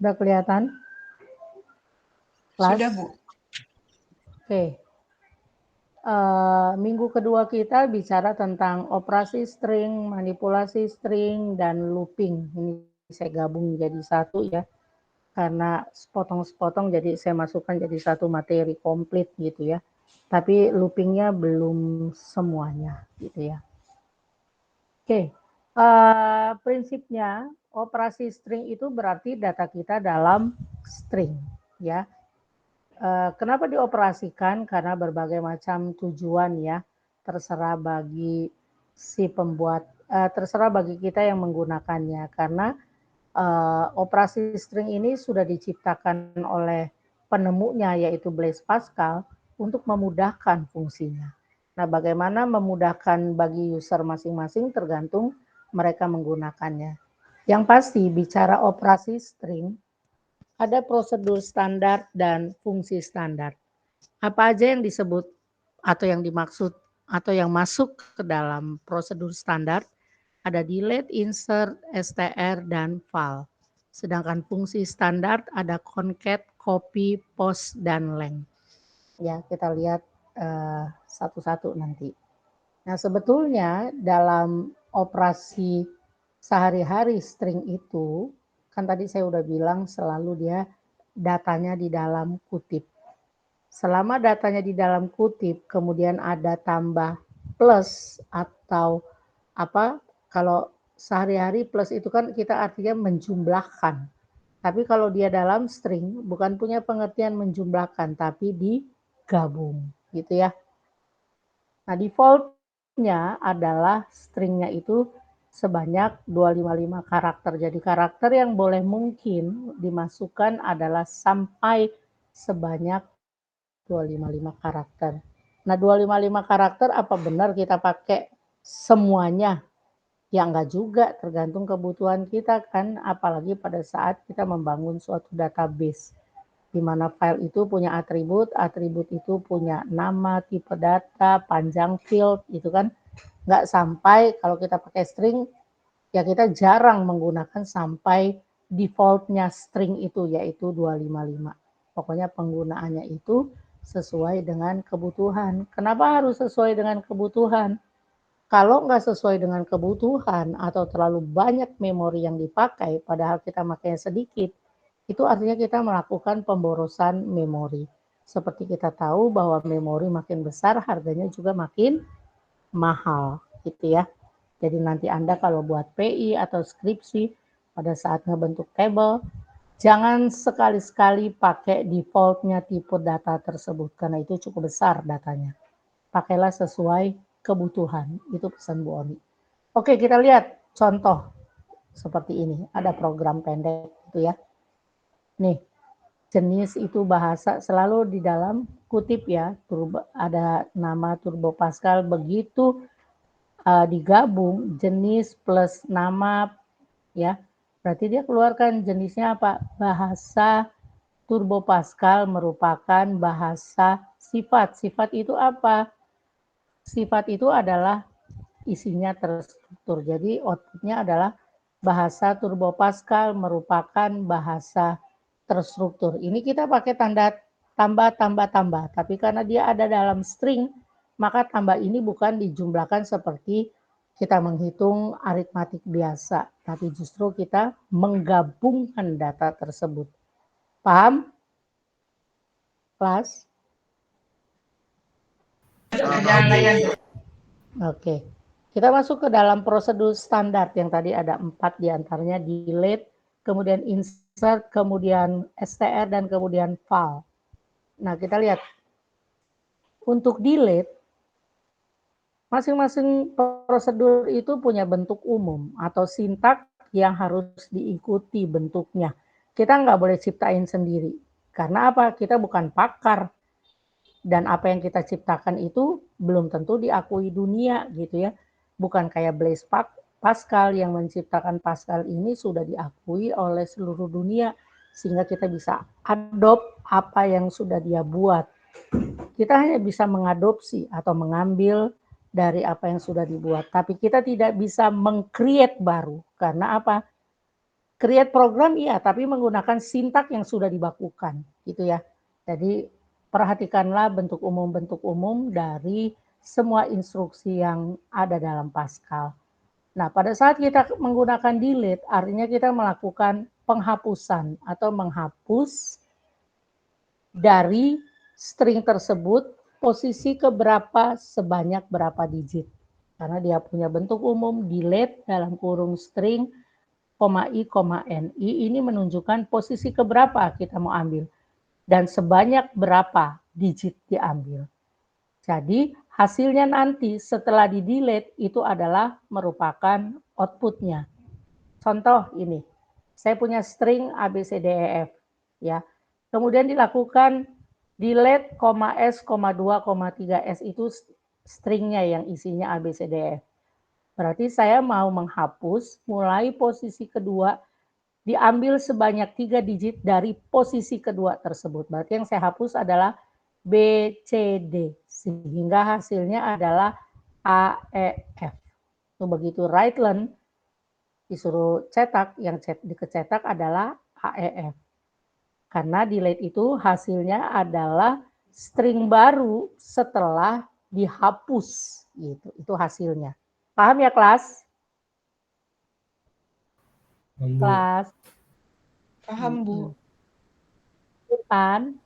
Sudah kelihatan? Sudah, Bu. Oke. Minggu kedua kita bicara tentang operasi string, manipulasi string, dan looping. Ini saya gabung jadi satu ya, karena sepotong-sepotong jadi saya masukkan jadi satu materi komplit gitu ya. Tapi loopingnya belum semuanya gitu ya. Oke, prinsipnya operasi string itu berarti data kita dalam string ya. Kenapa dioperasikan? Karena berbagai macam tujuan ya, terserah bagi si pembuat, terserah bagi kita yang menggunakannya. Karena operasi string ini sudah diciptakan oleh penemunya yaitu Blaise Pascal untuk memudahkan fungsinya. Nah, bagaimana memudahkan bagi user masing-masing tergantung mereka menggunakannya. Yang pasti bicara operasi string, ada prosedur standar dan fungsi standar. Apa aja yang disebut atau yang dimaksud atau yang masuk ke dalam prosedur standar? Ada delete, insert, str, dan val. Sedangkan fungsi standar ada concat, copy, post, dan length. Ya, kita lihat satu-satu nanti. Nah, sebetulnya dalam operasi sehari-hari string itu, kan tadi saya udah bilang selalu dia datanya di dalam kutip. Selama datanya di dalam kutip, kemudian ada tambah plus atau apa, kalau sehari-hari plus itu kan kita artinya menjumlahkan. Tapi kalau dia dalam string, bukan punya pengertian menjumlahkan, tapi digabung gitu ya. Nah, defaultnya adalah stringnya itu sebanyak 255 karakter. Jadi karakter yang boleh mungkin dimasukkan adalah sampai sebanyak 255 karakter. Nah, 255 karakter apa benar kita pakai semuanya? Ya enggak juga, tergantung kebutuhan kita kan, apalagi pada saat kita membangun suatu database di mana file itu punya atribut, atribut itu punya nama, tipe data, panjang field, itu kan nggak sampai kalau kita pakai string, ya kita jarang menggunakan sampai defaultnya string itu yaitu 255. Pokoknya penggunaannya itu sesuai dengan kebutuhan. Kenapa harus sesuai dengan kebutuhan? Kalau nggak sesuai dengan kebutuhan atau terlalu banyak memori yang dipakai, padahal kita makanya sedikit, itu artinya kita melakukan pemborosan memori. Seperti kita tahu bahwa memori makin besar, harganya juga makin mahal, gitu ya. Jadi nanti Anda kalau buat PI atau skripsi, pada saat ngebentuk tabel, jangan sekali-sekali pakai defaultnya tipe data tersebut, karena itu cukup besar datanya. Pakailah sesuai kebutuhan, itu pesan Bu Oni. Oke, kita lihat contoh seperti ini. Ada program pendek itu ya. Nih, jenis itu bahasa selalu di dalam kutip ya. Ada nama Turbo Pascal, begitu digabung jenis plus nama ya. Berarti dia keluarkan jenisnya apa? Bahasa Turbo Pascal merupakan bahasa sifat. Sifat itu apa? Sifat itu adalah isinya terstruktur. Jadi outputnya adalah bahasa Turbo Pascal merupakan bahasa terstruktur. Ini kita pakai tanda tambah. Tapi karena dia ada dalam string, maka tambah ini bukan dijumlahkan seperti kita menghitung aritmatik biasa. Tapi justru kita menggabungkan data tersebut. Paham? Kelas? Oke. Kita masuk ke dalam prosedur standar yang tadi ada 4 diantaranya delete, kemudian insert, kemudian str, dan kemudian val. Nah, kita lihat. Untuk delete, masing-masing prosedur itu punya bentuk umum atau sintak yang harus diikuti bentuknya. Kita nggak boleh ciptain sendiri. Karena apa? Kita bukan pakar. Dan apa yang kita ciptakan itu belum tentu diakui dunia gitu ya. Bukan kayak Blaise Pascal yang menciptakan Pascal ini sudah diakui oleh seluruh dunia sehingga kita bisa adopt apa yang sudah dia buat. Kita hanya bisa mengadopsi atau mengambil dari apa yang sudah dibuat, tapi kita tidak bisa meng-create baru. Karena apa? Create program iya, tapi menggunakan sintak yang sudah dibakukan, gitu ya. Jadi perhatikanlah bentuk umum dari semua instruksi yang ada dalam Pascal. Nah, pada saat kita menggunakan delete, artinya kita melakukan penghapusan atau menghapus dari string tersebut posisi keberapa sebanyak berapa digit. Karena dia punya bentuk umum delete dalam kurung string, i, ni, ini menunjukkan posisi keberapa kita mau ambil. Dan sebanyak berapa digit diambil. Jadi hasilnya nanti setelah di delete itu adalah merupakan outputnya. Contoh ini, saya punya string ABCDEF, ya. Kemudian dilakukan delete, S, 2, 3S itu stringnya yang isinya ABCDEF. Berarti saya mau menghapus mulai posisi kedua diambil sebanyak 3 digit dari posisi kedua tersebut. Berarti yang saya hapus adalah B, C, D. Sehingga hasilnya adalah A, E, F. Itu begitu write learn disuruh cetak, yang dikecetak adalah A, E, F. Karena delete itu hasilnya adalah string baru setelah dihapus. Gitu. Itu hasilnya. Paham ya kelas? Kelas. Paham, Bu. Kan?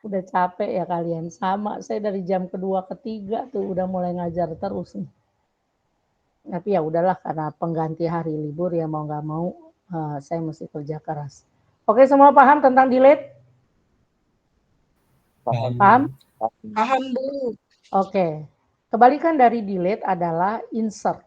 Udah capek ya kalian. Sama, saya dari jam kedua, ketiga tuh udah mulai ngajar terus nih. Tapi ya udahlah, karena pengganti hari libur ya mau nggak mau saya mesti kerja keras. Oke, semua paham tentang delete? Paham? Paham, Bu. Oke. Kebalikan dari delete adalah insert.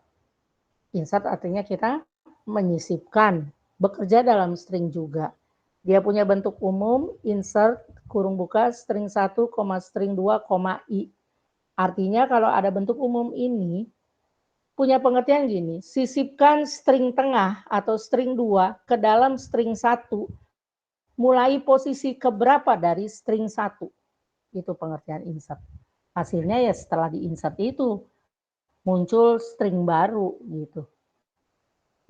Insert artinya kita menyisipkan, bekerja dalam string juga. Dia punya bentuk umum, insert, kurung buka, string 1, string 2, i. Artinya kalau ada bentuk umum ini, punya pengertian gini, sisipkan string tengah atau string 2 ke dalam string 1, mulai posisi keberapa dari string 1. Itu pengertian insert. Hasilnya ya setelah di-insert itu, muncul string baru gitu.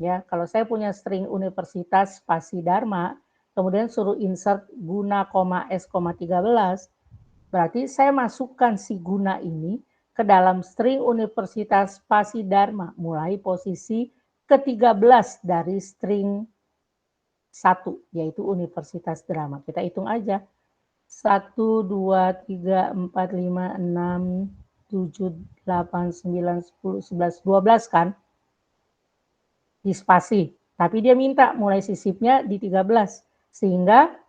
Ya, kalau saya punya string Universitas Spasi Dharma, kemudian suruh insert guna, S, 13, berarti saya masukkan si guna ini ke dalam string Universitas Spasi Dharma, mulai posisi ke-13 dari string 1, yaitu Universitas Drama. Kita hitung aja. 1, 2, 3, 4, 5, 6, 7, 8, 9, 10, 11, 12 kan? Di spasi. Tapi dia minta mulai sisipnya di 13. Sehingga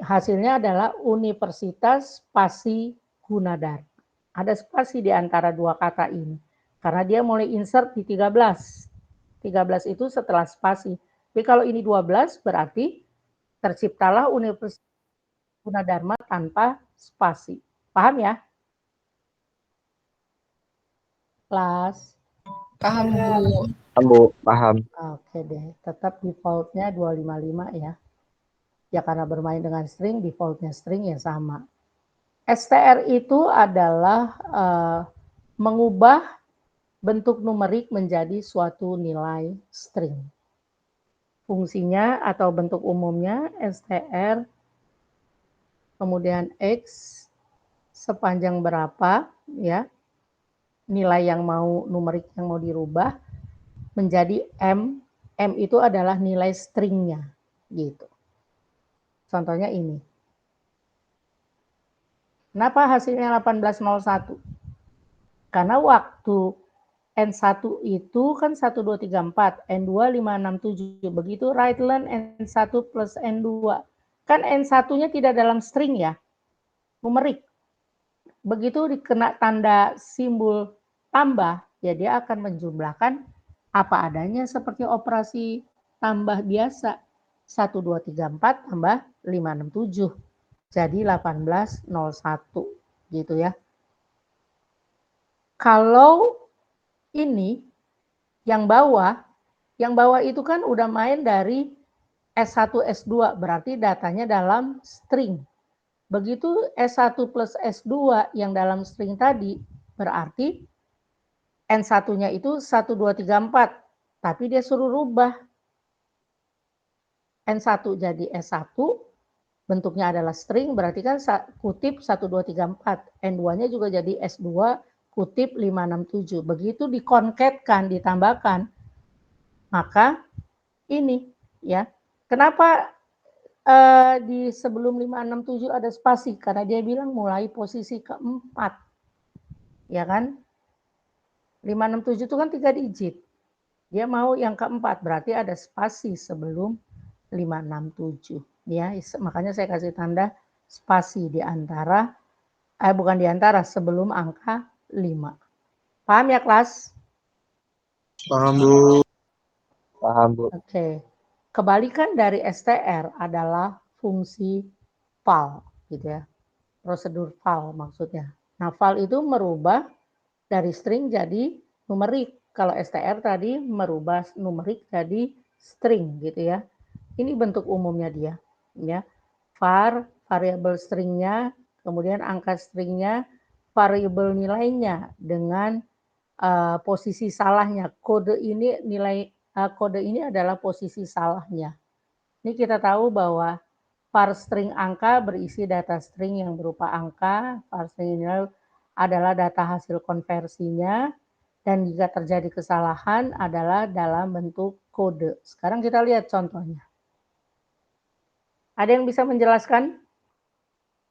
hasilnya adalah Universitas Spasi Gunadharma. Ada spasi di antara dua kata ini. Karena dia mulai insert di 13. 13 itu setelah spasi. Tapi kalau ini 12 berarti terciptalah Universitas Gunadharma tanpa spasi. Paham ya? Kelas. Paham, Bu. Paham. Oke deh, tetap defaultnya 255 ya. Ya karena bermain dengan string, defaultnya string ya sama. STR itu adalah mengubah bentuk numerik menjadi suatu nilai string. Fungsinya atau bentuk umumnya STR, kemudian X sepanjang berapa ya, nilai yang mau, numerik yang mau dirubah, menjadi M. M itu adalah nilai stringnya gitu. Contohnya ini. Kenapa hasilnya 1801? Karena waktu N1 itu kan 1, 2, 3, 4, N2, 5, 6, 7. Begitu write learn N1 plus N2. Kan N1-nya tidak dalam string ya, numerik. Begitu dikena tanda simbol tambah, ya dia akan menjumlahkan apa adanya seperti operasi tambah biasa. 1, 2, 3, 4 tambah 5, 6, 7. Jadi 1801 gitu ya. Kalau ini yang bawah itu kan udah main dari S1, S2, berarti datanya dalam string. Begitu S1 plus S2 yang dalam string tadi, berarti N1-nya itu 1, 2, 3, 4. Tapi dia suruh rubah N1 jadi S1, bentuknya adalah string, berarti kan kutip 1, 2, 3, 4. N2-nya juga jadi S2 kutip 5, 6, 7. Begitu dikonketkan, ditambahkan, maka ini ya. Kenapa di sebelum 5, 6, 7 ada spasi? Karena dia bilang mulai posisi keempat. Ya kan? 5, 6, 7 itu kan 3 digit. Dia mau yang keempat, berarti ada spasi sebelum 5, 6, 7. Ya, makanya saya kasih tanda spasi di antara, bukan di antara, sebelum angka 5. Paham ya, kelas? Paham, Bu. Paham, Bu. Oke. Kebalikan dari str adalah fungsi val, gitu ya. Prosedur val maksudnya. Nah, val itu merubah dari string jadi numerik. Kalau str tadi merubah numerik jadi string, gitu ya. Ini bentuk umumnya dia, ya. Var, variabel stringnya, kemudian angka stringnya, variabel nilainya dengan posisi salahnya. Kode ini adalah posisi salahnya. Ini kita tahu bahwa var string angka berisi data string yang berupa angka, var string ini adalah data hasil konversinya, dan jika terjadi kesalahan adalah dalam bentuk kode. Sekarang kita lihat contohnya. Ada yang bisa menjelaskan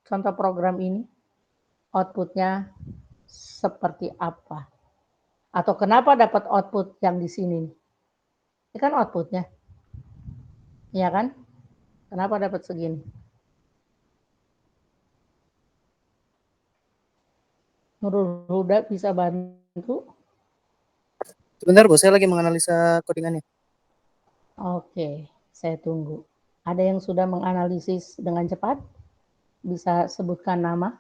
contoh program ini? Outputnya seperti apa? Atau kenapa dapat output yang di sini? Ini kan outputnya. Iya kan? Kenapa dapat segini? Nurul Huda bisa bantu? Sebentar, Bu, saya lagi menganalisa codingannya. Oke, saya tunggu. Ada yang sudah menganalisis dengan cepat? Bisa sebutkan nama?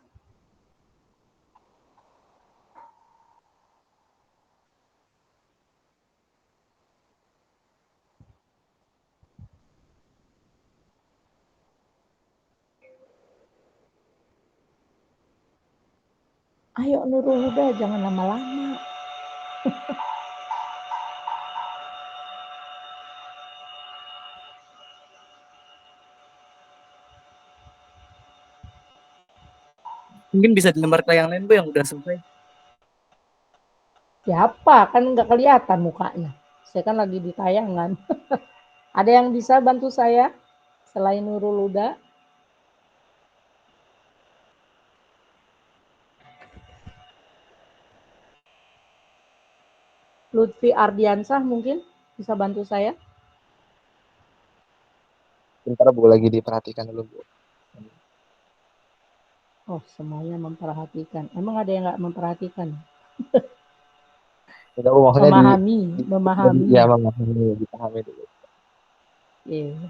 Ayo Nurul Huda, jangan lama-lama. Mungkin bisa dilembar ke yang lain, Bu, yang udah selesai. Siapa? Kan nggak kelihatan mukanya. Saya kan lagi di tayangan. Ada yang bisa bantu saya selain Nurul Huda? Lutfi Ardiansah mungkin bisa bantu saya? Bentar, Bu, lagi diperhatikan dulu, Bu. Oh, semuanya memperhatikan. Emang ada yang nggak memperhatikan? Tidak, Bu, maksudnya Memahami. ya, memahami, dipahami dulu. Iya.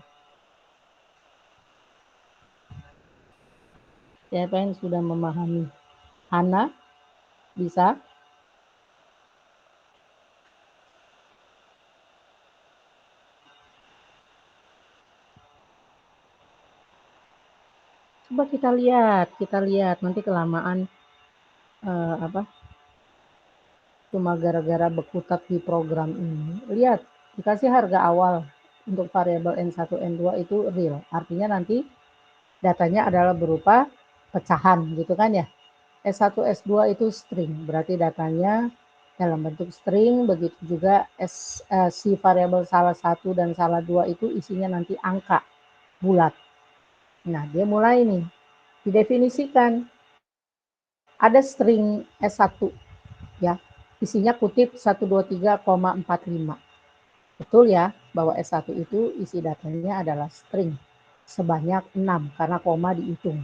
Siapa yang sudah memahami? Hana, bisa? Coba kita lihat nanti kelamaan cuma gara-gara berkutat di program ini. Lihat, dikasih harga awal untuk variabel N1, N2 itu real. Artinya nanti datanya adalah berupa pecahan gitu kan ya. S1, S2 itu string, berarti datanya dalam bentuk string, begitu juga si variabel salah 1 dan salah 2 itu isinya nanti angka bulat. Nah, dia mulai nih didefinisikan. Ada string S1 ya, isinya kutip 123,45. Betul ya, bahwa S1 itu isi datanya adalah string sebanyak 6 karena koma dihitung.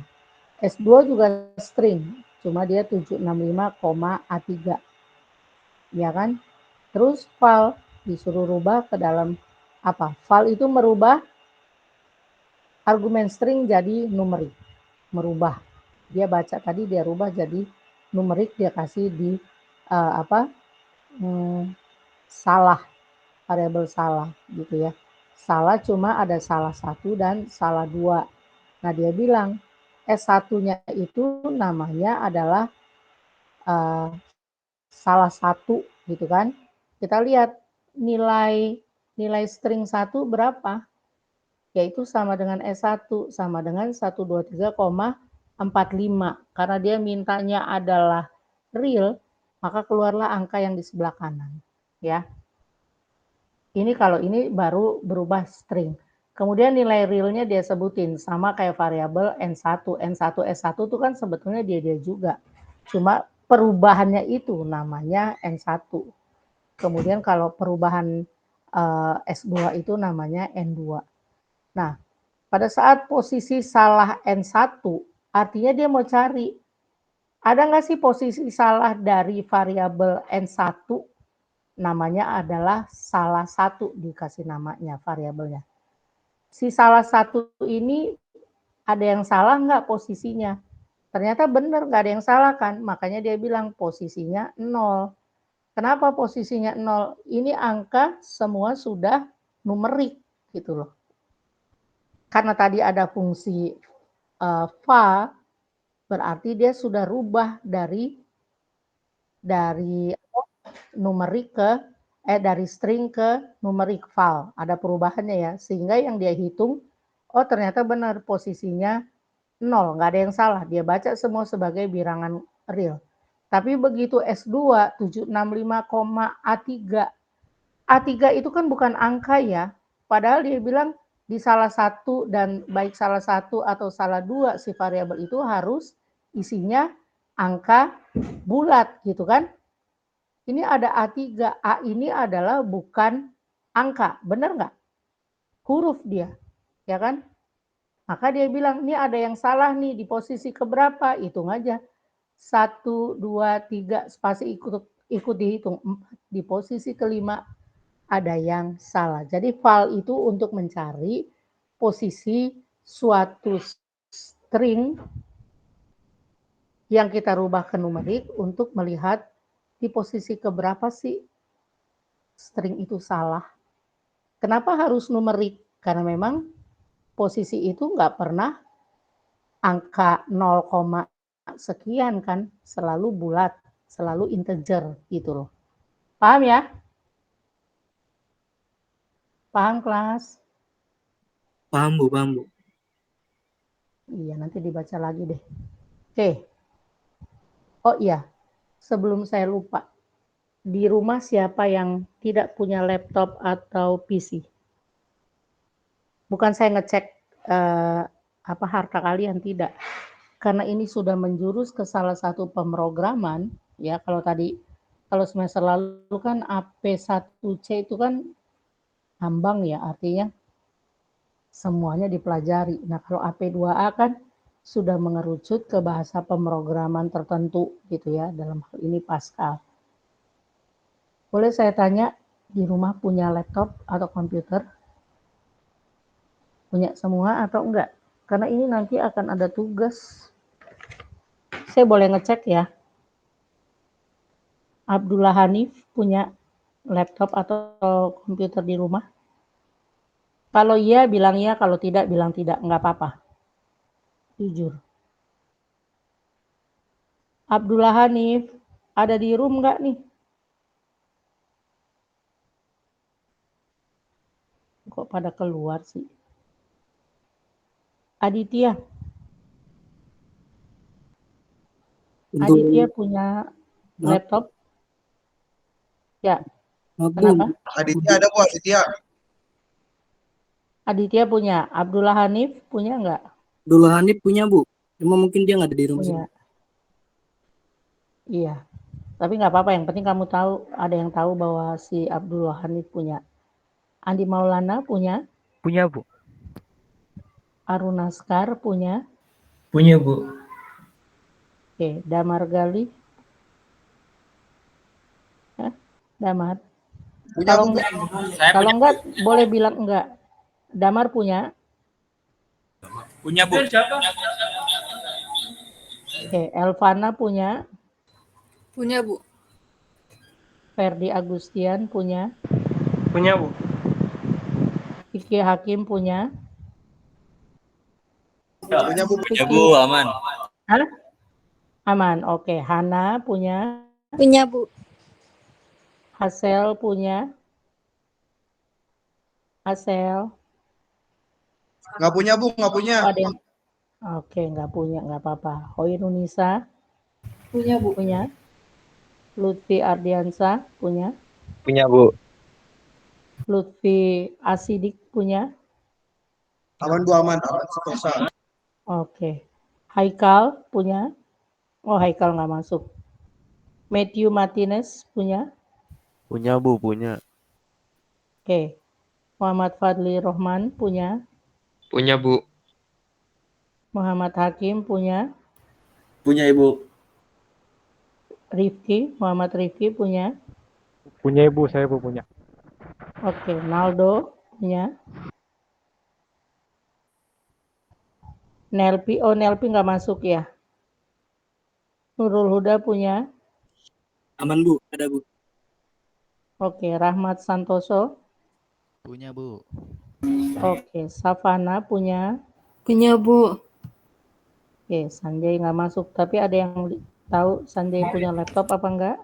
S2 juga string, cuma dia 765,A3. Ya kan? Terus val disuruh rubah ke dalam apa? Val itu merubah argumen string jadi numerik. Merubah. Dia baca tadi dia rubah jadi numerik, dia kasih di salah, variabel salah gitu ya. Salah cuma ada salah 1 dan salah 2. Nah, dia bilang S1-nya itu namanya adalah salah 1 gitu kan. Kita lihat nilai string 1 berapa? yaitu sama dengan S1, sama dengan 123,45. Karena dia mintanya adalah real, maka keluarlah angka yang di sebelah kanan. Ya. Ini kalau ini baru berubah string. Kemudian nilai realnya dia sebutin, sama kayak variabel N1. N1, S1 itu kan sebetulnya dia juga. Cuma perubahannya itu namanya N1. Kemudian kalau perubahan S2 itu namanya N2. Nah, pada saat posisi salah N1, artinya dia mau cari, ada nggak sih posisi salah dari variabel N1? Namanya adalah salah satu, dikasih namanya variabelnya. Si salah satu ini ada yang salah nggak posisinya? Ternyata benar, nggak ada yang salah kan? Makanya dia bilang posisinya 0. Kenapa posisinya 0? Ini angka semua sudah numerik gitu loh. Karena tadi ada fungsi va, berarti dia sudah rubah dari numerik ke dari string ke numerik val. Ada perubahannya ya, sehingga yang dia hitung, oh ternyata benar posisinya 0, nggak ada yang salah. Dia baca semua sebagai bilangan real. Tapi begitu S2 765,A3. A3 itu kan bukan angka ya. Padahal dia bilang di salah satu dan baik salah satu atau salah dua si variabel itu harus isinya angka bulat gitu kan. Ini ada A3. A ini adalah bukan angka, benar nggak? Huruf dia, ya kan? Maka dia bilang, ini ada yang salah nih di posisi keberapa, hitung aja. 1, 2, 3, spasi ikut dihitung. 4, di posisi kelima ada yang salah. Jadi val itu untuk mencari posisi suatu string yang kita rubah ke numerik untuk melihat di posisi keberapa sih string itu salah. Kenapa harus numerik? Karena memang posisi itu nggak pernah angka 0, sekian kan, selalu bulat, selalu integer gitu loh. Paham ya? Paham kelas? Paham Bu, paham Bu. Iya, nanti dibaca lagi deh. Oke. Oh iya, sebelum saya lupa. Di rumah siapa yang tidak punya laptop atau PC? Bukan saya ngecek harta kalian, tidak. Karena ini sudah menjurus ke salah satu pemrograman, ya kalau semester lalu kan AP1C itu kan ambang ya, artinya semuanya dipelajari. Nah kalau AP2A kan sudah mengerucut ke bahasa pemrograman tertentu gitu ya, dalam hal ini Pascal. Boleh saya tanya, di rumah punya laptop atau komputer? Punya semua atau enggak? Karena ini nanti akan ada tugas. Saya boleh ngecek ya. Abdullah Hanif punya laptop atau komputer di rumah? Kalau iya bilang iya, kalau tidak bilang tidak, enggak apa-apa. Jujur. Abdullah Hanif, ada di room enggak nih? Kok pada keluar sih? Aditya. Aditya punya laptop? Ya. Kenapa? Aditya ada Bu, Aditya. Aditya punya. Abdullah Hanif punya enggak? Abdullah Hanif punya Bu. Cuma mungkin dia nggak ada di rumah Punya. sini. Iya. Tapi nggak apa-apa, yang penting kamu tahu, ada yang tahu bahwa si Abdullah Hanif punya. Andi Maulana punya? Punya Bu. Arun Naskar punya? Punya Bu. Oke, Damar Gali? Damar? Punya Kalau Bu. enggak, kalau enggak boleh bilang enggak. Damar punya? Punya Bu. Oke, Elvana punya? Punya Bu. Ferdi Agustian punya? Punya Bu. Iki Hakim punya? Punya Bu. Punya Bu, aman. Hah? Aman, oke. Hana punya? Punya Bu. Hasel punya? Hasel? Nggak punya, Bu. Nggak punya. Oh, ada yang oke, nggak punya, nggak apa-apa. Hoirunisa Punya, Bu. punya. Lutfi Ardiansa punya. Punya, Bu. Lutfi Asidik punya. Aman, Bu. Aman. Aman. Sentosa. Oke. Haikal punya. Oh, Haikal nggak masuk. Matthew Martinez punya. Punya Bu, punya. Oke. Muhammad Fadli Rohman punya. Punya, Bu. Muhammad Hakim punya. Punya Ibu. Rifki, Muhammad Rifki punya. Punya Ibu, saya Bu punya. Oke. Naldo punya. Nelpi, oh Nelpi nggak masuk ya. Nurul Huda punya. Aman Bu, ada Bu. Oke. Rahmat Santoso. Punya Bu. Oke. Savana punya. Punya, Bu. Oke. Sanjay nggak masuk. Tapi ada yang tahu Sanjay punya laptop apa enggak?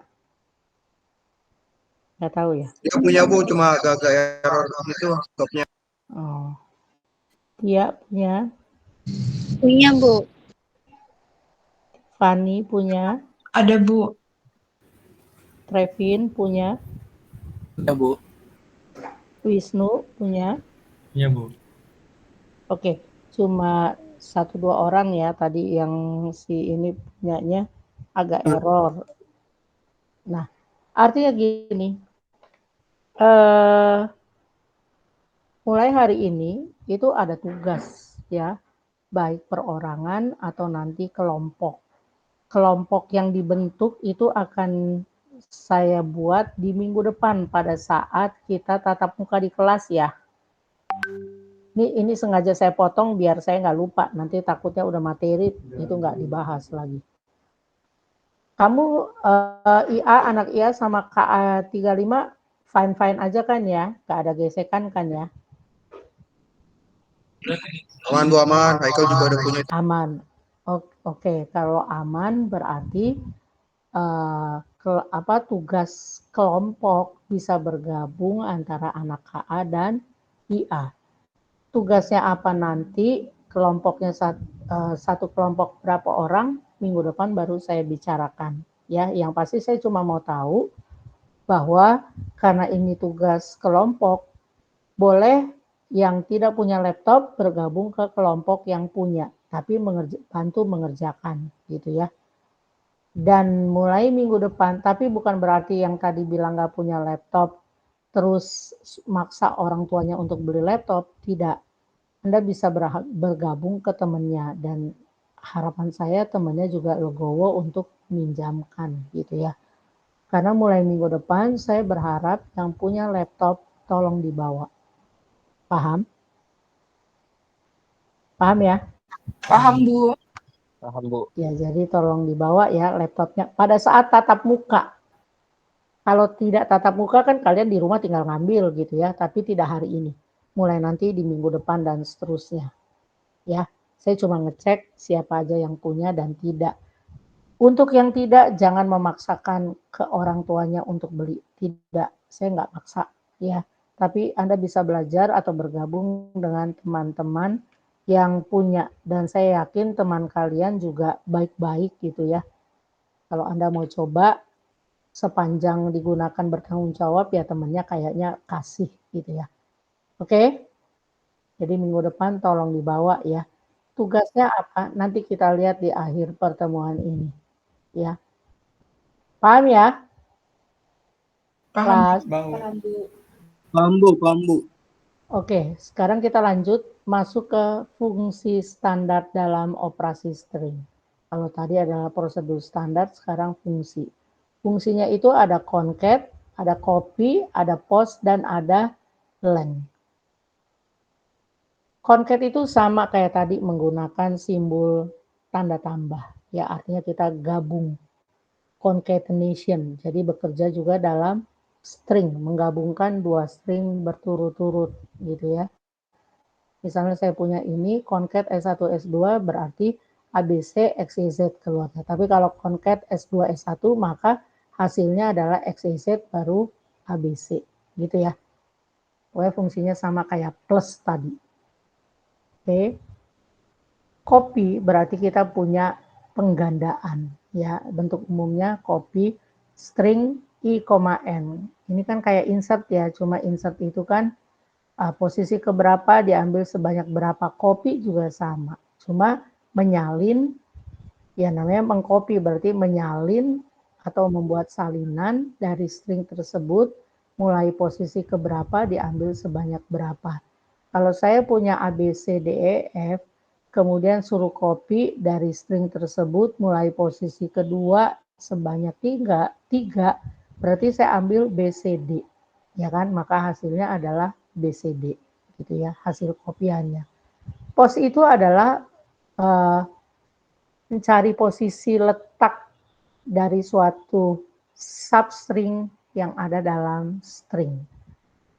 Nggak tahu ya. Dia punya, Bu. Cuma agak-agak error gitu laptopnya. Oh. Tia punya. Punya, Bu. Fanny punya. Ada, Bu. Trevin punya. Punya Bu. Wisnu punya. Punya Bu. Oke. Cuma 1-2 orang ya tadi yang si ini punyanya agak error. Nah, artinya gini. Mulai hari ini itu ada tugas ya, baik perorangan atau nanti kelompok. Kelompok yang dibentuk itu akan saya buat di minggu depan pada saat kita tatap muka di kelas ya. Ini sengaja saya potong biar saya nggak lupa, nanti takutnya udah materi itu nggak dibahas lagi. Kamu IA, anak IA sama KA35 fine-fine aja kan ya, nggak ada gesekan kan ya? Aman, Bu. Aman. Haikal juga udah punya. Aman. Oke, kalau aman berarti tugas kelompok bisa bergabung antara anak KA dan IA. Tugasnya apa nanti? Kelompoknya satu kelompok berapa orang? Minggu depan baru saya bicarakan. Ya, yang pasti saya cuma mau tahu bahwa karena ini tugas kelompok, boleh yang tidak punya laptop bergabung ke kelompok yang punya, tapi bantu mengerjakan gitu ya. Dan mulai minggu depan, tapi bukan berarti yang tadi bilang nggak punya laptop terus maksa orang tuanya untuk beli laptop, tidak. Anda bisa bergabung ke temannya dan harapan saya temannya juga legowo untuk minjamkan gitu ya. Karena mulai minggu depan saya berharap yang punya laptop tolong dibawa. Paham? Paham ya? Paham, Bu. Paham, Bu. Ya, jadi tolong dibawa ya laptopnya pada saat tatap muka. Kalau tidak tatap muka kan kalian di rumah tinggal ngambil gitu ya, tapi tidak hari ini. Mulai nanti di minggu depan dan seterusnya. Ya, saya cuma ngecek siapa aja yang punya dan tidak. Untuk yang tidak, jangan memaksakan ke orang tuanya untuk beli. Tidak, saya nggak maksa ya. Tapi Anda bisa belajar atau bergabung dengan teman-teman yang punya. Dan saya yakin teman kalian juga baik-baik gitu ya. Kalau Anda mau coba, sepanjang digunakan bertanggung jawab ya temannya kayaknya kasih gitu ya. Oke? Jadi minggu depan tolong dibawa ya. Tugasnya apa? Nanti kita lihat di akhir pertemuan ini. Ya. Paham ya? Paham, Kelas. Paham, Bu. Paham Bu, paham Bu. Oke, sekarang kita lanjut masuk ke fungsi standar dalam operasi string. Kalau tadi adalah prosedur standar, sekarang fungsi. Fungsinya itu ada concat, ada copy, ada post, dan ada length. Concat itu sama kayak tadi menggunakan simbol tanda tambah. Ya, artinya kita gabung. Concatenation, jadi bekerja juga dalam string, menggabungkan 2 string berturut-turut gitu ya. Misalnya saya punya ini concat S1 S2 berarti ABC XYZ keluarnya. Tapi kalau concat S2 S1 maka hasilnya adalah XYZ baru ABC gitu ya. Pokoknya fungsinya sama kayak plus tadi. Oke. Copy berarti kita punya penggandaan ya. Bentuk umumnya copy string i, n. Ini kan kayak insert ya, cuma insert itu kan posisi keberapa diambil sebanyak berapa, copy juga sama. Cuma menyalin ya, namanya mengcopy berarti menyalin atau membuat salinan dari string tersebut mulai posisi keberapa diambil sebanyak berapa. Kalau saya punya A, B, C, D, E, F, kemudian suruh copy dari string tersebut mulai posisi kedua sebanyak 3, berarti saya ambil B, C, D. Ya kan? Maka hasilnya adalah B, C, D. Gitu ya, hasil kopiannya. Pos itu adalah mencari posisi letak dari suatu substring yang ada dalam string.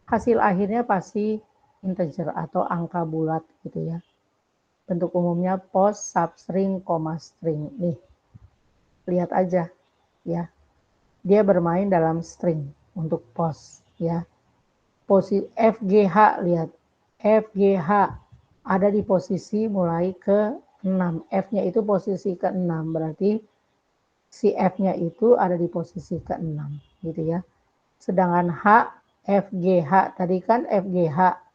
Hasil akhirnya pasti integer atau angka bulat gitu ya. Bentuk umumnya post, substring, string. Nih, lihat aja ya. Dia bermain dalam string untuk post ya. Posisi FGH, lihat. FGH ada di posisi mulai ke 6. F-nya itu posisi ke-6. Berarti si F-nya itu ada di posisi ke-6 gitu ya. Sedangkan H, FGH tadi kan FGH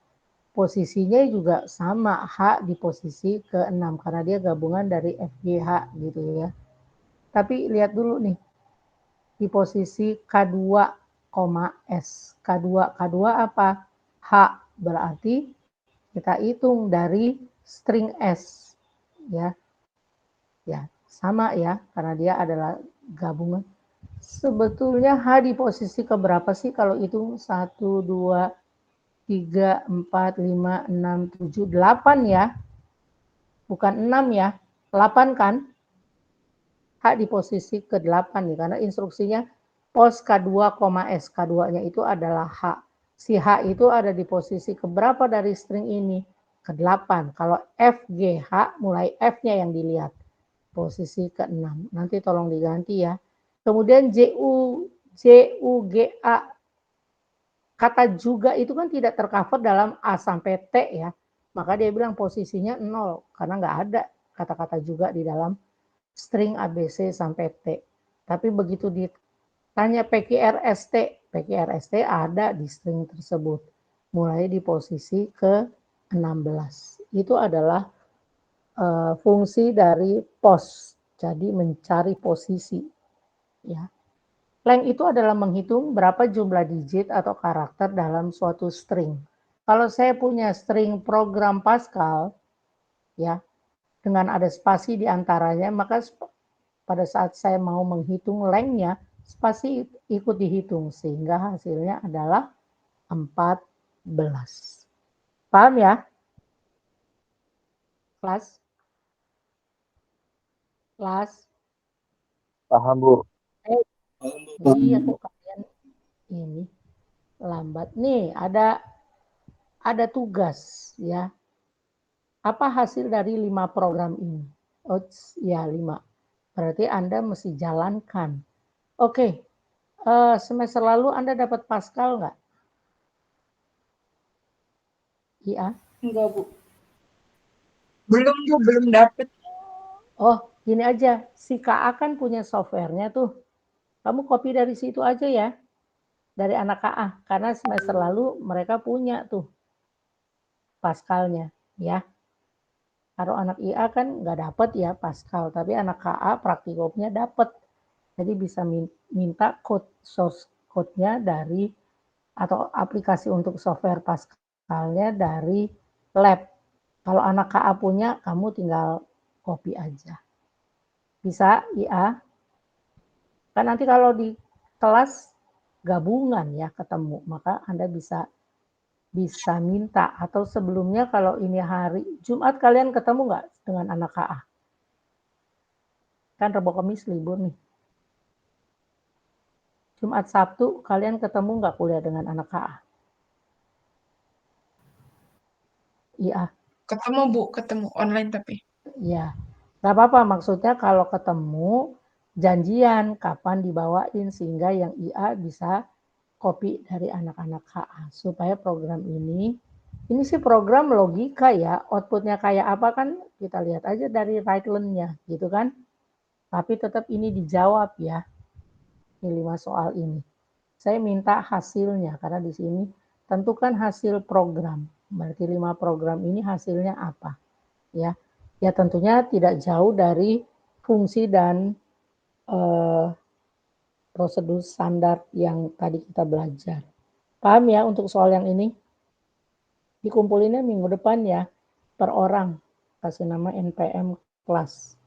posisinya juga sama, H di posisi ke-6 karena dia gabungan dari FGH gitu ya. Tapi lihat dulu nih, di posisi K2, S. K2 apa? H, berarti kita hitung dari string S. Ya, sama ya, karena dia adalah gabungan. Sebetulnya H di posisi keberapa sih kalau hitung? 1, 2, 3, 4, 5, 6, 7, 8 ya. Bukan 6 ya, 8 kan? H di posisi ke-8 nih, karena instruksinya post K2, S. K2-nya itu adalah H. Si H itu ada di posisi keberapa dari string ini? Ke-8. Kalau FGH, mulai F-nya yang dilihat. Posisi ke-6. Nanti tolong diganti ya. Kemudian JUGA. Kata juga itu kan tidak tercover dalam A sampai T ya. Maka dia bilang posisinya 0. Karena nggak ada kata-kata juga di dalam string ABC sampai T. Tapi begitu ditanya PQRST ada di string tersebut. Mulai di posisi ke-16. Itu adalah fungsi dari post. Jadi mencari posisi. Ya. Length itu adalah menghitung berapa jumlah digit atau karakter dalam suatu string. Kalau saya punya string program Pascal, ya, dengan ada spasi di antaranya, maka pada saat saya mau menghitung length-nya, spasi ikut dihitung, sehingga hasilnya adalah 14. Paham ya? Kelas? Paham, Bu. Iya kok kalian ini lambat. Nih, ada tugas ya. Apa hasil dari 5 program ini? Oh, ya 5. Berarti Anda mesti jalankan. Oke, semester lalu Anda dapat Pascal nggak? Iya. Enggak, Bu. Belum, Bu. Belum dapet. Oh, gini aja. Si KA kan punya softwarenya tuh. Kamu copy dari situ aja ya. Dari anak KA. Karena semester lalu mereka punya tuh Pascalnya. Ya. Kalau anak IA kan nggak dapat ya Pascal. Tapi anak KA praktikumnya dapat. Jadi bisa minta code source code-nya dari atau aplikasi untuk software Pascalnya dari lab. Kalau anak KA punya, kamu tinggal copy aja. Bisa IA? Kan nanti kalau di kelas gabungan ya ketemu, maka Anda bisa minta. Atau sebelumnya kalau ini hari Jumat kalian ketemu nggak dengan anak KA? Kan Rebo Kamis libur nih. Jumat Sabtu kalian ketemu nggak kuliah dengan anak KA? Iya. Ketemu, Bu. Ketemu online tapi. Iya. Nggak apa-apa, maksudnya kalau ketemu janjian kapan dibawain sehingga yang IA bisa copy dari anak-anak KA supaya program ini Ini sih program logika ya, outputnya kayak apa kan kita lihat aja dari Write-Learn-nya gitu kan. Tapi tetap ini dijawab ya, ini 5 soal ini. Saya minta hasilnya karena di sini tentukan hasil program. Berarti 5 program ini hasilnya apa? Ya, ya tentunya tidak jauh dari fungsi dan prosedur standar yang tadi kita belajar. Paham ya untuk soal yang ini? Dikumpulinnya minggu depan ya, per orang. Kasih nama NPM kelas.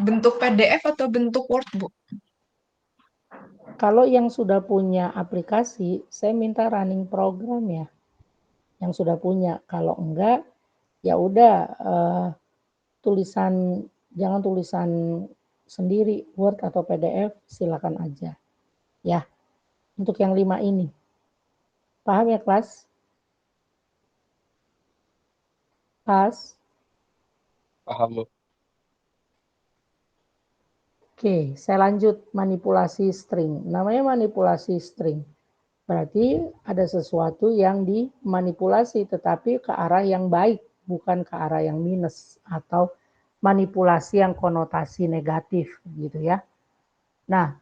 Bentuk PDF atau bentuk Word, Bu? Kalau yang sudah punya aplikasi, saya minta running program ya. Yang sudah punya. Kalau enggak, ya udah tulisan, jangan tulisan sendiri, Word atau PDF, silakan aja. Ya, untuk yang 5 ini. Paham ya kelas? Kelas? Paham, Bu. Oke, saya lanjut manipulasi string. Namanya manipulasi string. Berarti ada sesuatu yang dimanipulasi tetapi ke arah yang baik, bukan ke arah yang minus atau manipulasi yang konotasi negatif gitu ya. Nah,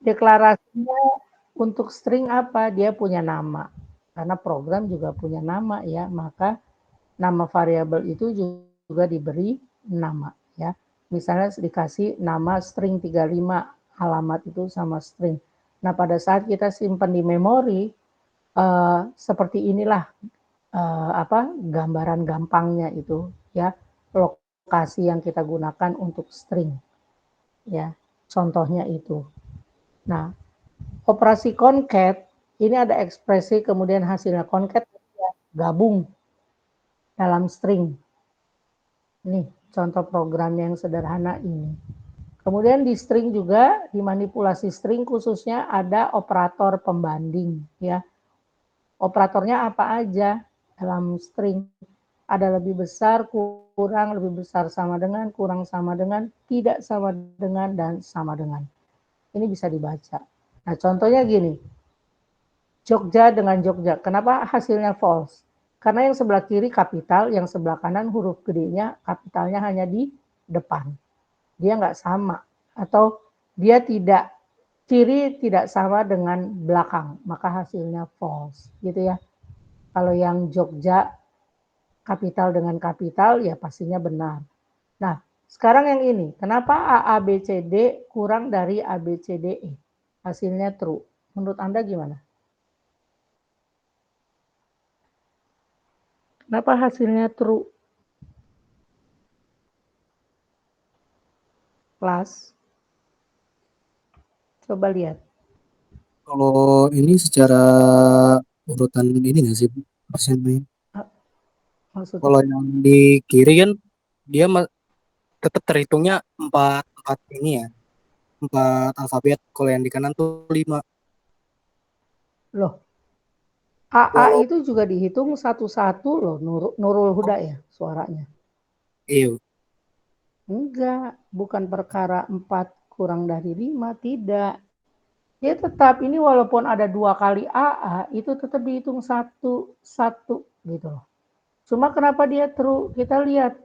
deklarasinya untuk string apa? Dia punya nama. Karena program juga punya nama ya, maka nama variabel itu juga diberi nama ya. Misalnya dikasih nama string 35, alamat itu sama string. Nah, pada saat kita simpan di memori, seperti inilah gambaran gampangnya itu ya, lokasi yang kita gunakan untuk string ya. Contohnya itu. Nah, operasi concat ini ada ekspresi kemudian hasilnya concat gabung dalam string. Nih, contoh program yang sederhana ini. Kemudian di string juga, di manipulasi string khususnya ada operator pembanding ya. Operatornya apa aja dalam string? Ada lebih besar, kurang, lebih besar sama dengan, kurang sama dengan, tidak sama dengan, dan sama dengan. Ini bisa dibaca. Nah, contohnya gini. Jogja dengan Jogja. Kenapa hasilnya false? Karena yang sebelah kiri kapital, yang sebelah kanan huruf gedenya, kapitalnya hanya di depan. Dia nggak sama. Atau dia tidak, kiri tidak sama dengan belakang. Maka hasilnya false. Gitu ya. Kalau yang Jogja, kapital dengan kapital, ya pastinya benar. Nah, sekarang yang ini. Kenapa A, B, C, D kurang dari A, B, C, D, E? Hasilnya true. Menurut Anda gimana? Kenapa hasilnya true? Kelas. Coba lihat. Kalau ini secara urutan ini nggak sih persennya? Maksudnya? Kalau yang di kiri kan dia tetap terhitungnya 4 ini ya, 4 alfabet. Kalau yang di kanan tuh 5. Loh, AA itu juga dihitung satu-satu loh, Nurul Huda ya suaranya. Iya. Enggak, bukan perkara 4 kurang dari 5, tidak. Dia tetap ini walaupun ada 2 kali AA, itu tetap dihitung satu-satu gitu loh. Cuma kenapa dia true? Kita lihat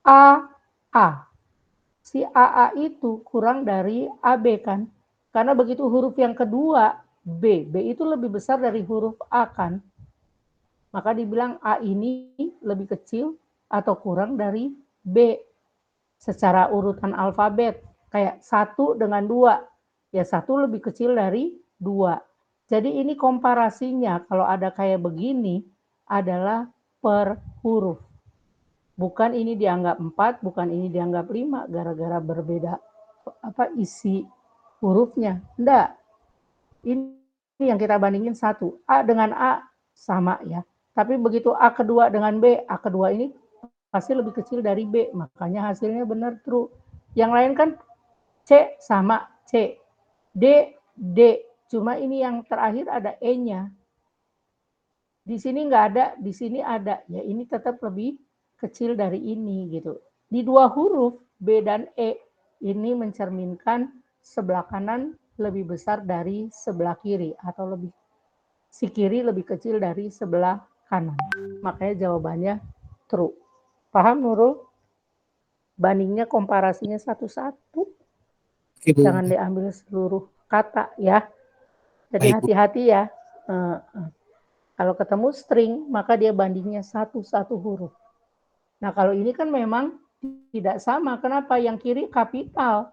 AA. Si AA itu kurang dari AB kan? Karena begitu huruf yang kedua, B itu lebih besar dari huruf A kan? Maka dibilang A ini lebih kecil atau kurang dari B secara urutan alfabet. Kayak 1 dengan 2, ya 1 lebih kecil dari 2. Jadi ini komparasinya kalau ada kayak begini adalah per huruf. Bukan ini dianggap 4, bukan ini dianggap 5 gara-gara berbeda isi hurufnya. Enggak. Ini yang kita bandingin 1. A dengan A sama ya. Tapi begitu A kedua dengan B, A kedua ini pasti lebih kecil dari B. Makanya hasilnya benar true. Yang lain kan C sama C. D, D. Cuma ini yang terakhir ada E-nya. Di sini nggak ada, di sini ada. Ya ini tetap lebih kecil dari ini gitu. Di 2 huruf B dan E ini mencerminkan sebelah kanan lebih besar dari sebelah kiri atau lebih si kiri lebih kecil dari sebelah kanan. Makanya jawabannya true. Paham Nurul? Bandingnya komparasinya satu-satu. Oke, Bu. Jangan diambil seluruh kata ya. Jadi Baik, Bu. hati-hati ya. Kalau ketemu string, maka dia bandingnya satu-satu huruf. Nah kalau ini kan memang tidak sama. Kenapa? Yang kiri kapital.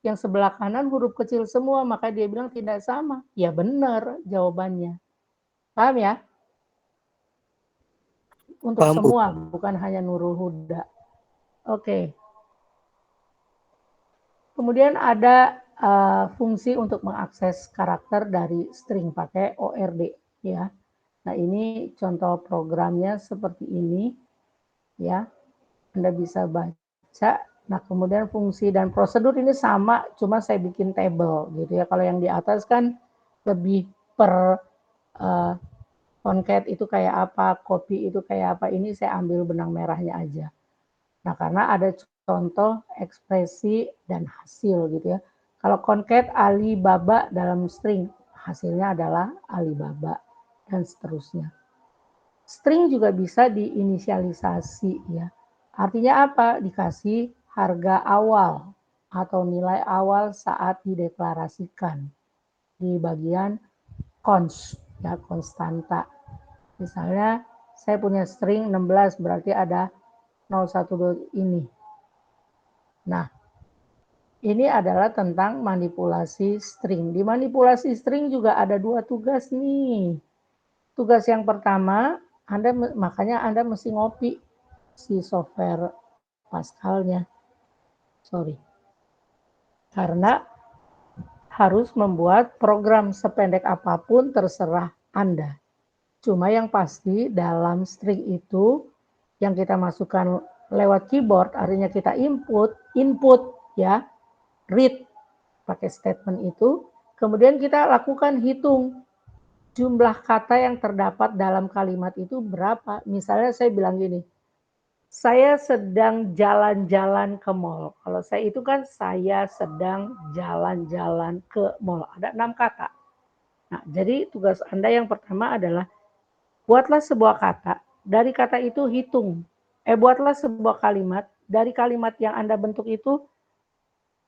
Yang sebelah kanan huruf kecil semua. Maka dia bilang tidak sama. Ya benar jawabannya. Paham ya? Untuk Paham, Bu. semua, bukan hanya Nurul Huda. Oke. Kemudian ada fungsi untuk mengakses karakter dari string pakai ORD ya. Nah, ini contoh programnya seperti ini ya. Anda bisa baca. Nah, kemudian fungsi dan prosedur ini sama, cuma saya bikin table gitu ya. Kalau yang di atas kan lebih per concat itu kayak apa, copy itu kayak apa. Ini saya ambil benang merahnya aja. Nah, karena ada contoh ekspresi dan hasil gitu ya. Kalau concat Alibaba dalam string, hasilnya adalah Alibaba dan seterusnya. String juga bisa diinisialisasi ya. Artinya apa? Dikasih harga awal atau nilai awal saat dideklarasikan di bagian const ya, konstanta. Misalnya saya punya string 16 berarti ada 012 ini. Nah, ini adalah tentang manipulasi string. Di manipulasi string juga ada 2 tugas nih. Tugas yang pertama, makanya Anda mesti ngopi si software Pascal-nya. Sorry. Karena harus membuat program sependek apapun terserah Anda. Cuma yang pasti dalam string itu yang kita masukkan lewat keyboard, artinya kita input ya, read pakai statement itu, kemudian kita lakukan hitung jumlah kata yang terdapat dalam kalimat itu berapa. Misalnya saya bilang gini, saya sedang jalan-jalan ke mall. Kalau saya itu kan saya sedang jalan-jalan ke mall. Ada 6 kata. Nah, jadi tugas Anda yang pertama adalah buatlah sebuah kata. Dari kata itu hitung. Buatlah sebuah kalimat. Dari kalimat yang Anda bentuk itu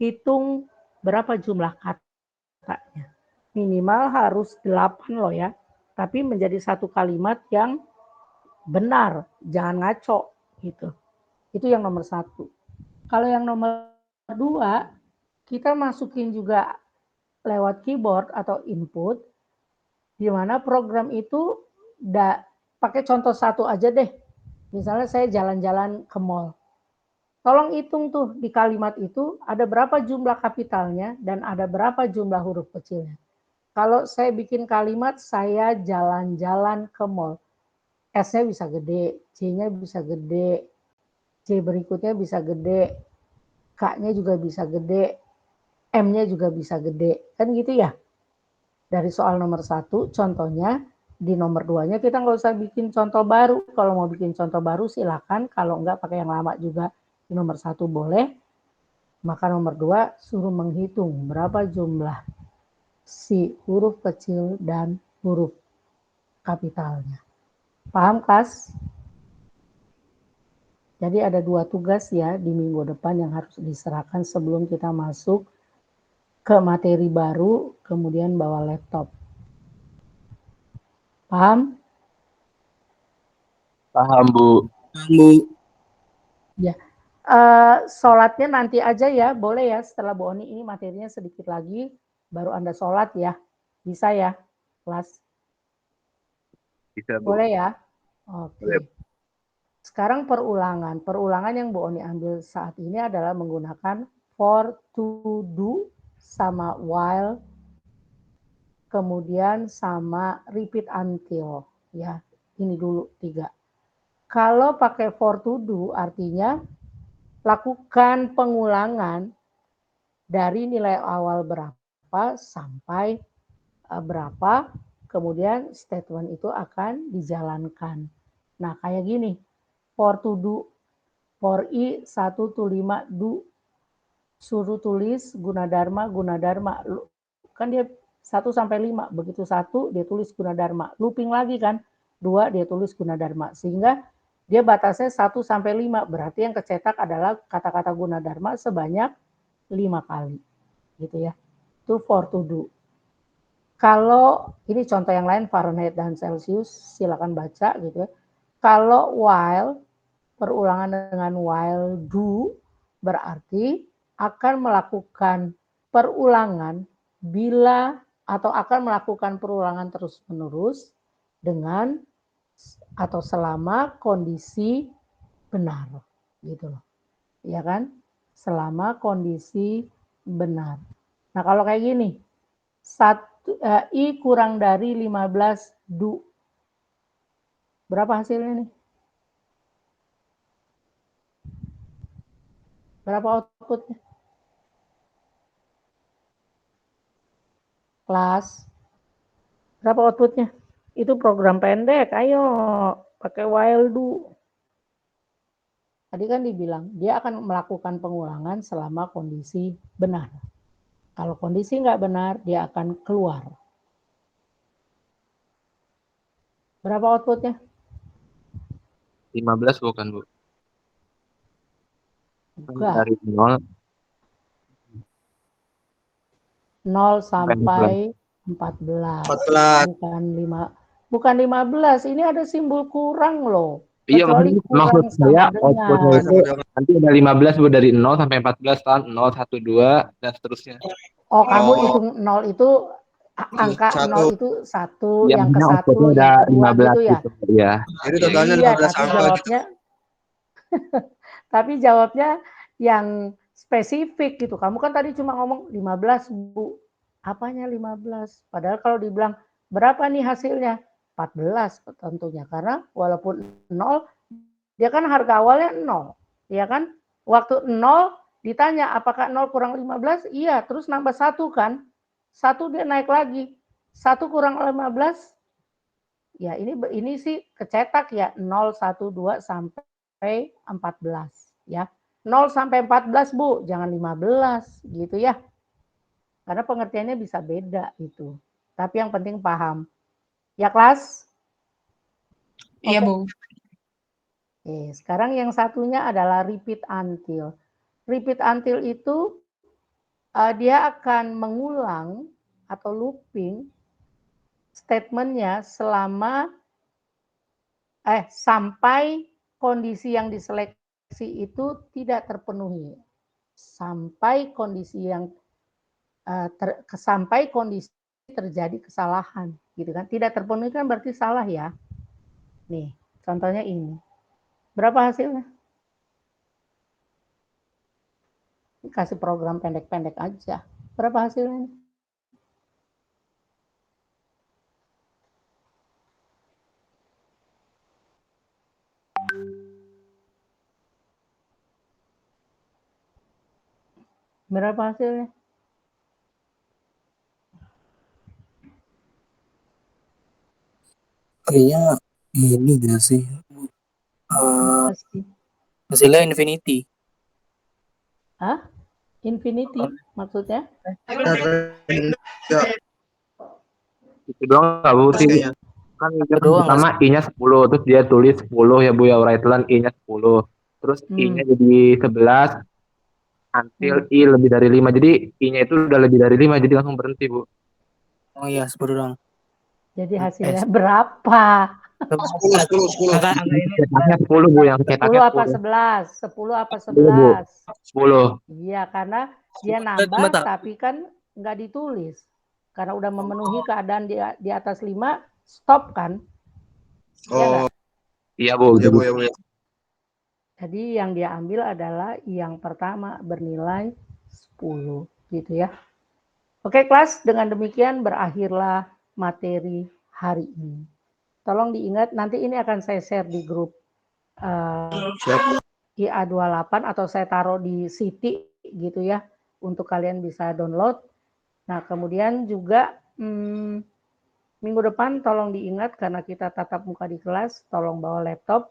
hitung berapa jumlah katanya. Minimal harus 8 loh ya. Tapi menjadi satu kalimat yang benar. Jangan ngaco gitu. Itu yang nomor 1. Kalau yang nomor 2, kita masukin juga lewat keyboard atau input, di mana program itu pakai contoh 1 aja deh. Misalnya saya jalan-jalan ke mall. Tolong hitung tuh di kalimat itu ada berapa jumlah kapitalnya dan ada berapa jumlah huruf kecilnya. Kalau saya bikin kalimat saya jalan-jalan ke mall, S-nya bisa gede, C-nya bisa gede, C berikutnya bisa gede, K-nya juga bisa gede, M-nya juga bisa gede. Kan gitu ya? Dari soal nomor 1, contohnya, di nomor 2-nya kita nggak usah bikin contoh baru. Kalau mau bikin contoh baru silakan, kalau nggak pakai yang lama juga di nomor 1 boleh. Maka nomor 2 suruh menghitung berapa jumlah si huruf kecil dan huruf kapitalnya. Paham, Kas? Jadi ada 2 tugas ya di minggu depan yang harus diserahkan sebelum kita masuk ke materi baru, kemudian bawa laptop. Paham? Paham, Bu. Paham, Bu. Ya. Sholatnya nanti aja ya, boleh ya setelah Bu Oni ini materinya sedikit lagi, baru Anda sholat ya. Bisa ya, kelas? Bisa, Bu. Boleh ya? Oke. Boleh. Sekarang perulangan. Perulangan yang Bu Oni ambil saat ini adalah menggunakan for, to, do, sama while, kemudian sama repeat until. Ya, ini dulu 3. Kalau pakai for to do artinya lakukan pengulangan dari nilai awal berapa sampai berapa, kemudian statement itu akan dijalankan. Nah, kayak gini, for to do, for i 1 to 5 do, suruh tulis gunadarma, kan dia 1 sampai 5. Begitu 1 dia tulis Gunadarma. Looping lagi kan. 2 dia tulis Gunadarma. Sehingga dia batasnya 1 sampai 5. Berarti yang kecetak adalah kata-kata Gunadarma sebanyak 5 kali. Gitu ya. Itu for to do. Kalau ini contoh yang lain Fahrenheit dan Celsius, silakan baca gitu ya. Kalau while, perulangan dengan while do, berarti akan melakukan perulangan bila atau akan melakukan perulangan terus-menerus dengan atau selama kondisi benar, gitu loh. Ya kan? Selama kondisi benar. Nah, kalau kayak gini, I kurang dari 15 do. Berapa hasilnya nih? Berapa outputnya? Kelas. Berapa outputnya? Itu program pendek. Ayo, pakai while do. Tadi kan dibilang, dia akan melakukan pengulangan selama kondisi benar. Kalau kondisi nggak benar, dia akan keluar. Berapa outputnya? 15 bukan, Bu? Bukan. Dari 0 0 sampai 14. 14. Bukan 15. Ini ada simbol kurang loh. Iya, Kecuali kurang maksud saya sama outputnya dengan. itu nanti ada 15 Bu, dari 0 sampai 14 kan, 0, 1, 2 dan seterusnya. Oh, kamu Oh. hitung 0 itu angka 0 itu 1, Ya, yang ke 1, outputnya yang ada kedua 15 gitu ya. gitu. Iya. Jadi totalnya Iya, 15 tapi angka gitu. jawabnya tapi jawabnya yang spesifik gitu. Kamu kan tadi cuma ngomong 15, Bu. Apanya 15? Padahal kalau dibilang berapa nih hasilnya? 14 tentunya. Karena walaupun 0, dia kan harga awalnya 0. Ya kan? Waktu 0 ditanya apakah 0 kurang 15? Iya, terus nambah 1 kan? 1 dia naik lagi. 1 kurang 15? Ya, ini sih kecetak ya 0, 1, 2 sampai 14 ya. 0 sampai 14 Bu, jangan 15 gitu ya. Karena pengertiannya bisa beda itu. Tapi yang penting paham. Ya kelas? Iya, Oke. Bu. Oke, sekarang yang satunya adalah repeat until. Repeat until itu dia akan mengulang atau looping statementnya sampai kondisi yang diseleksi itu tidak terpenuhi. Sampai kondisi yang sampai kondisi terjadi kesalahan, gitu kan? Tidak terpenuhi kan berarti salah ya. Nih, contohnya ini. Berapa hasilnya? Kasih program pendek-pendek aja. Berapa hasilnya? Berapa hasilnya? Kayaknya ini gak sih? Hasilnya infinity. Hah? Infinity maksudnya? Itu doang nggak Bu? Kayaknya. Kan doang, pertama I-nya 10, terus dia tulis 10 ya Bu ya, Writeland I-nya 10. Terus I-nya jadi 11, until I lebih dari 5. Jadi I-nya itu udah lebih dari 5, jadi langsung berhenti Bu. Oh iya, 10 doang. Jadi hasilnya berapa? 10. Cetaknya 10 Bu, yang 10 cetaknya apa 10. 11? 10 apa 10. 11? Iya, karena dia nambah tapi kan nggak ditulis. Karena udah memenuhi keadaan di atas 5, stop kan? Oh, iya Bu. iya Bu, ya Bu. Jadi yang dia ambil adalah yang pertama bernilai 10 gitu ya. Oke kelas, dengan demikian berakhirlah materi hari ini. Tolong diingat, nanti ini akan saya share di grup IA28 atau saya taruh di Siti gitu ya, untuk kalian bisa download. Nah kemudian juga minggu depan tolong diingat karena kita tatap muka di kelas, tolong bawa laptop.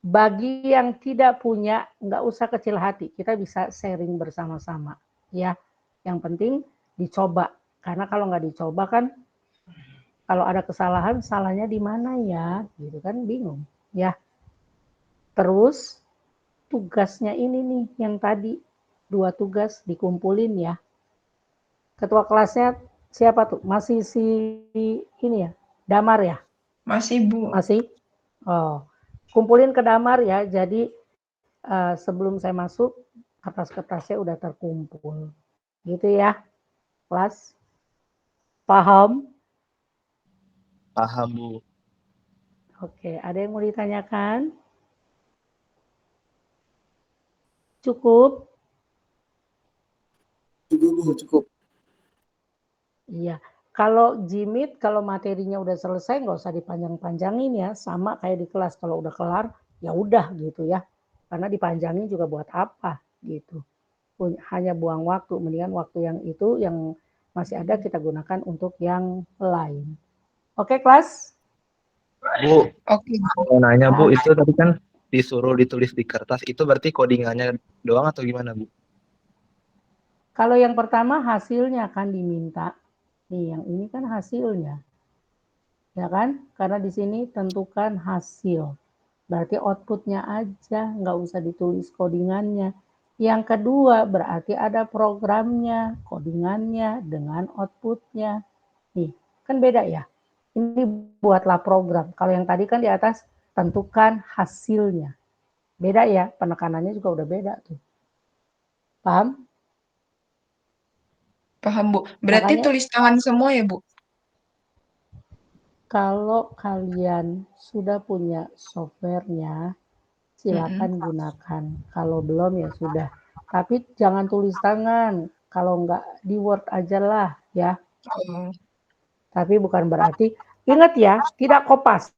Bagi yang tidak punya, nggak usah kecil hati, kita bisa sharing bersama-sama ya. Yang penting dicoba Karena kalau nggak dicoba kan, kalau ada kesalahan, salahnya di mana ya? Gitu kan, bingung. Ya. Terus tugasnya ini nih, yang tadi 2 tugas dikumpulin ya. Ketua kelasnya siapa tuh? Masih si ini ya, Damar ya? Masih, Bu. Masih? Oh, kumpulin ke Damar ya. Jadi sebelum saya masuk, kertas-kertasnya udah terkumpul. Gitu ya, kelas? Paham? Paham, Bu. Oke, ada yang mau ditanyakan? Cukup? Cukup, Bu, cukup. Iya. Kalau Jimit, kalau materinya udah selesai, nggak usah dipanjang-panjangin ya. Sama kayak di kelas, kalau udah kelar, ya udah gitu ya. Karena dipanjangin juga buat apa gitu. Hanya buang waktu, mendingan waktu yang itu yang masih ada kita gunakan untuk yang lain. Oke, kelas? Bu, Oke. mau nanya Bu, itu tadi kan disuruh ditulis di kertas, itu berarti codingannya doang atau gimana Bu? Kalau yang pertama hasilnya kan diminta. Nih, yang ini kan hasilnya. Ya kan? Karena di sini tentukan hasil. Berarti outputnya aja, nggak usah ditulis codingannya. Yang kedua, berarti ada programnya, codingannya dengan outputnya. Nih, kan beda ya. Ini buatlah program. Kalau yang tadi kan di atas, tentukan hasilnya. Beda ya, penekanannya juga udah beda tuh. Paham? Paham, Bu. Berarti Makanya tulis tangan semua ya, Bu? kalau kalian sudah punya softwarenya, silakan gunakan. Kalau belum ya sudah. Tapi jangan tulis tangan. Kalau enggak di Word aja lah ya. Oh. Tapi bukan berarti, ingat ya, tidak kopas.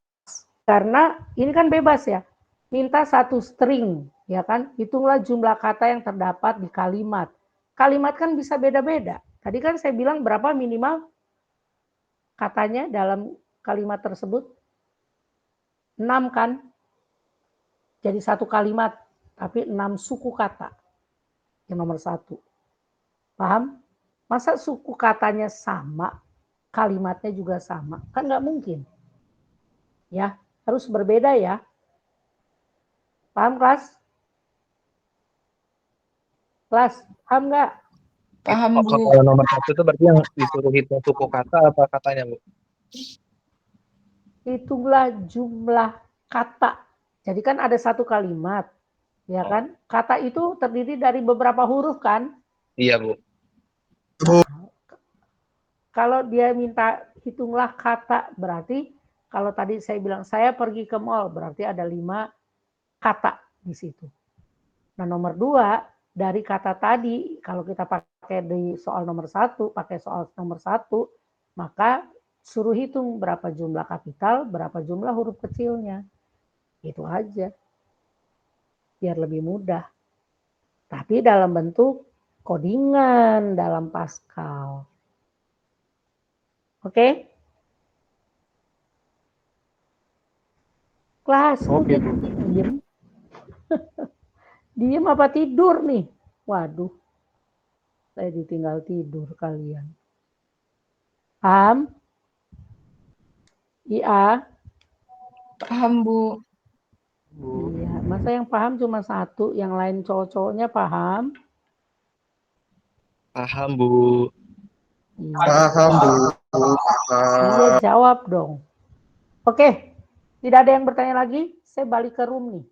Karena ini kan bebas ya. Minta satu string, ya kan? Hitunglah jumlah kata yang terdapat di kalimat. Kalimat kan bisa beda-beda. Tadi kan saya bilang berapa minimal katanya dalam kalimat tersebut? 6 kan? Jadi satu kalimat, tapi 6 suku kata. Yang nomor 1. Paham? Masa suku katanya sama, kalimatnya juga sama? Kan nggak mungkin. Ya, harus berbeda ya. Paham kelas? Kelas, paham nggak? Paham, Bu. Kalau nomor 1 itu berarti yang disuruh hitung suku kata apa katanya Bu? Hitunglah jumlah kata. Jadi kan ada satu kalimat, ya kan? Kata itu terdiri dari beberapa huruf kan? Iya Bu. Kalau dia minta hitunglah kata, berarti kalau tadi saya bilang saya pergi ke mall, berarti ada 5 kata di situ. Nah, nomor 2, dari kata tadi, kalau kita pakai di soal nomor 1, pakai soal nomor 1, maka suruh hitung berapa jumlah kapital, berapa jumlah huruf kecilnya. Itu aja. Biar lebih mudah. Tapi dalam bentuk codingan dalam Pascal. Oke? Kelas, lu Oke, jadi Bu. diem. Diem apa tidur nih? Waduh, saya ditinggal tidur kalian. Paham? Iya. Paham, Bu. Iya, masa yang paham cuma 1, yang lain cowok-cowoknya paham? Paham, Bu. Iya, Paham, Bu. iya jawab dong. Oke, tidak ada yang bertanya lagi? Saya balik ke room nih.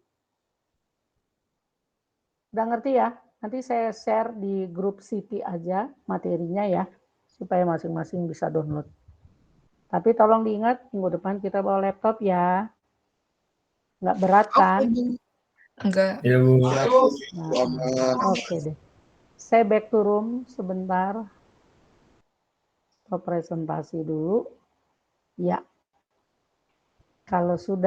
Udah ngerti ya? Nanti saya share di grup Siti aja materinya ya, supaya masing-masing bisa download. Tapi tolong diingat, minggu depan kita bawa laptop ya. Nggak berat kan? Oke, Bu. Enggak. Ya, Bu. Nah, oke deh. Saya back to room sebentar. Presentasi dulu. Ya. Kalau sudah